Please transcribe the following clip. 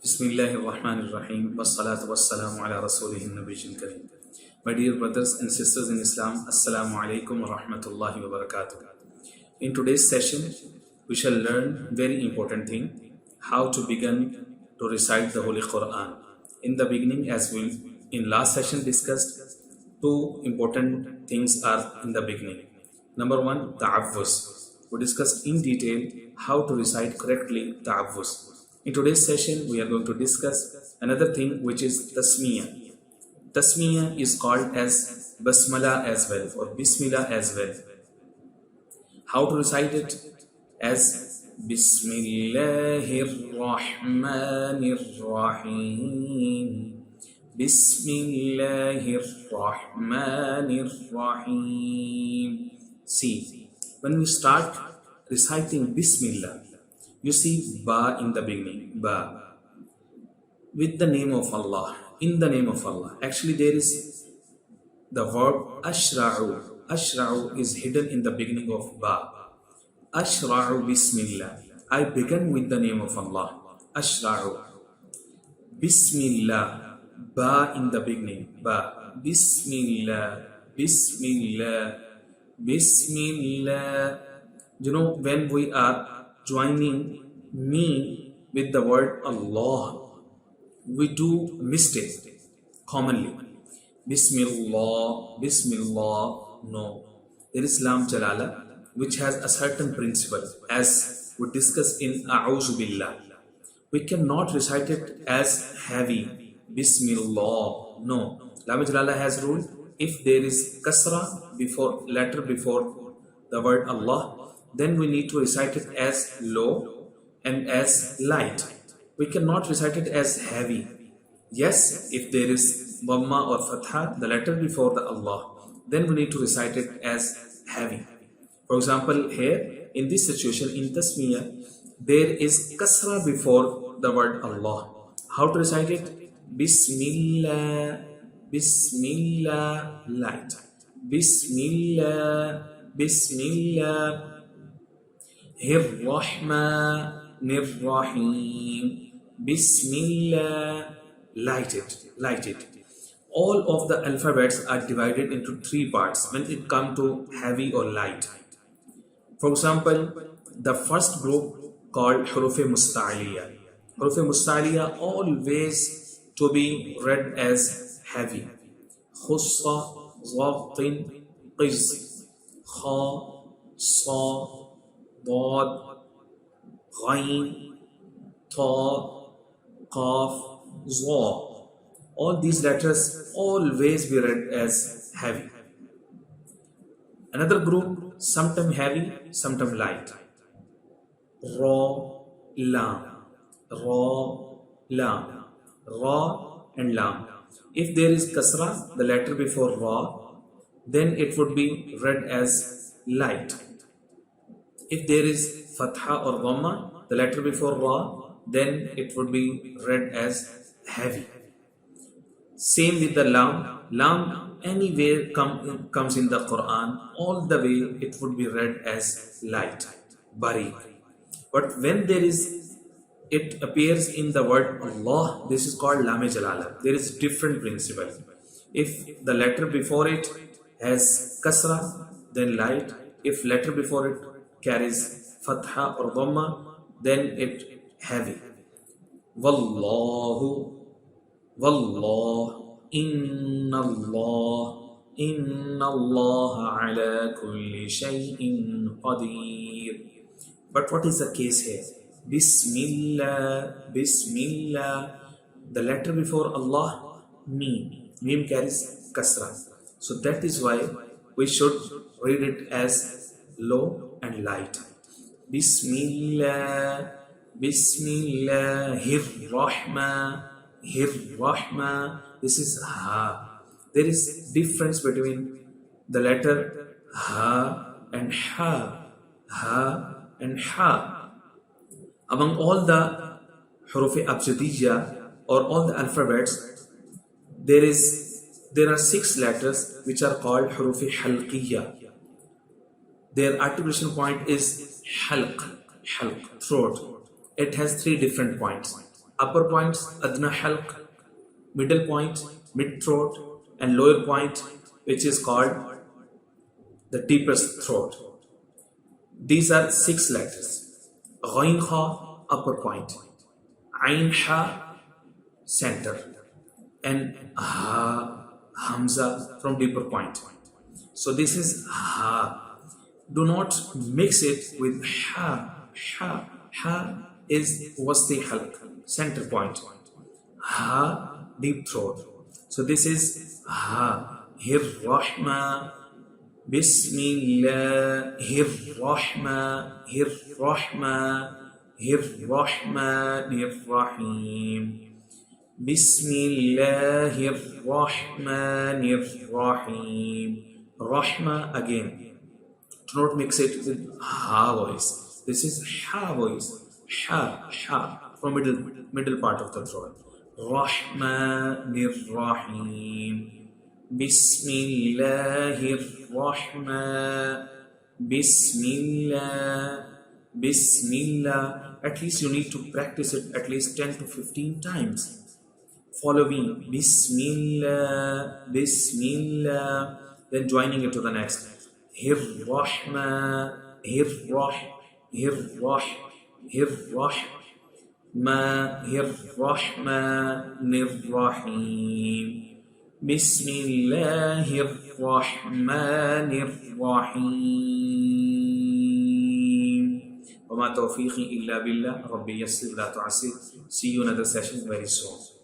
Bismillahirrahmanirrahim. Wassalatu wassalamu ala rasulihin nabiyyin kareem. My dear brothers and sisters in Islam, Assalamu alaikum wa rahmatullahi wa barakatuh. In today's session, we shall learn very important thing, how to begin to recite the Holy Quran. In the beginning, as we in last session discussed, two important things are in the beginning. Number one, ta'awwuz. We discussed in detail how to recite correctly ta'awwuz. In today's session, we are going to discuss another thing, which is Tasmiyah. Tasmiyah is called as Basmala as well, or Bismillah as well. How to recite it? As Bismillahir Rahmanir Rahim. Bismillahir Rahmanir Rahim. See, when we start reciting Bismillah, you see ba in the beginning, ba, with the name of Allah, in the name of Allah. Actually, there is the verb ashra'u. Ashra'u is hidden in the beginning of ba. Ashra'u Bismillah. I begin with the name of Allah. Ashra'u. Bismillah. Ba in the beginning. Ba. Bismillah. Bismillah. Bismillah. You know, when we are joining me with the word Allah, we do mistake commonly. Bismillah, Bismillah. No. There is Lam Jalala, which has a certain principle, as we discussed in A'udhu Billah. We cannot recite it as heavy. Bismillah. No. Lam Jalala has rule. If there is kasra before, letter before the word Allah, then we need to recite it as low and as light. We cannot recite it as heavy. Yes, if there is Dhamma or Fatha, the letter before the Allah, then we need to recite it as heavy. For example, here in this situation, in Tasmiyah, there is Kasra before the word Allah. How to recite it? Bismillah, Bismillah, light. Bismillah, Bismillah. Rahmanir Rahim. Bismillah. Light it. All of the alphabets are divided into three parts when it comes to heavy or light. For example, the first group called Huruf Musta'aliyah. Huruf Musta'aliyah always to be read as heavy. Khussa, Zatin, Qiz, Kha, Sa, Dad, Ghain, Ta, Qaf, Za. All these letters always be read as heavy. Another group, sometimes heavy, sometimes light. Ra, Lam. Ra, Lam. Ra and Lam. If there is kasra, the letter before Ra, then it would be read as light. If there is Fatha or Dhamma, the letter before Ra, then it would be read as heavy. Same with the Lam. Lam anywhere comes in the Quran, all the way it would be read as light, Barik. But when it appears in the word Allah, this is called Lam Jalala. There is different principle. If the letter before it has Kasra, then light. If letter before it carries Fatha or Dhamma, then it heavy. Wallahu, Wallah, Inna Allah ala kulli shay'in qadir. But what is the case here? Bismillah, Bismillah. The letter before Allah, Mim. Mim carries Kasra. So that is why we should read it as low and light. Bismillah, Bismillahir Rahman. This is Ha. There is difference between the letter Ha and Ha. Ha and Ha. Among all the Huruf Abjadiyya or all the alphabets, there are 6 letters which are called Huruf Halqiyya. Their articulation point is halq, throat. It has 3 different points. Upper points, adna halq, middle point, mid throat, and lower point, which is called the deepest throat. These are 6 letters. Ghain kha, upper point. Ain ha, center. And ha, hamza from deeper point. So this is ha. Do not mix it with ha. Ha. Ha is wasti halq, center point. Ha, deep throat. So this is ha. Hir rahma. Bismillahir rahma. Hir rahma. Hir rahmanir rahim. Bismillahir rahmanir rahim. Rahma again. Do not mix it with ha voice. This is ha voice. Ha, ha from middle part of the throat. Rahmanir rahim. Bismillahir rahman. Bismillah. Bismillah. At least you need to practice it at least 10 to 15 times. Following Bismillah, Bismillah, then joining it to the next. Hir Rahma, Hir Rah, Hir Rah, Hir Rah, Ma, Hir Rahma, Nir Rahim. Bismillahir Rahmanir Rahim. وما توفيقي إلا بالله ربي يسر لا تعسر. See you in another session very soon.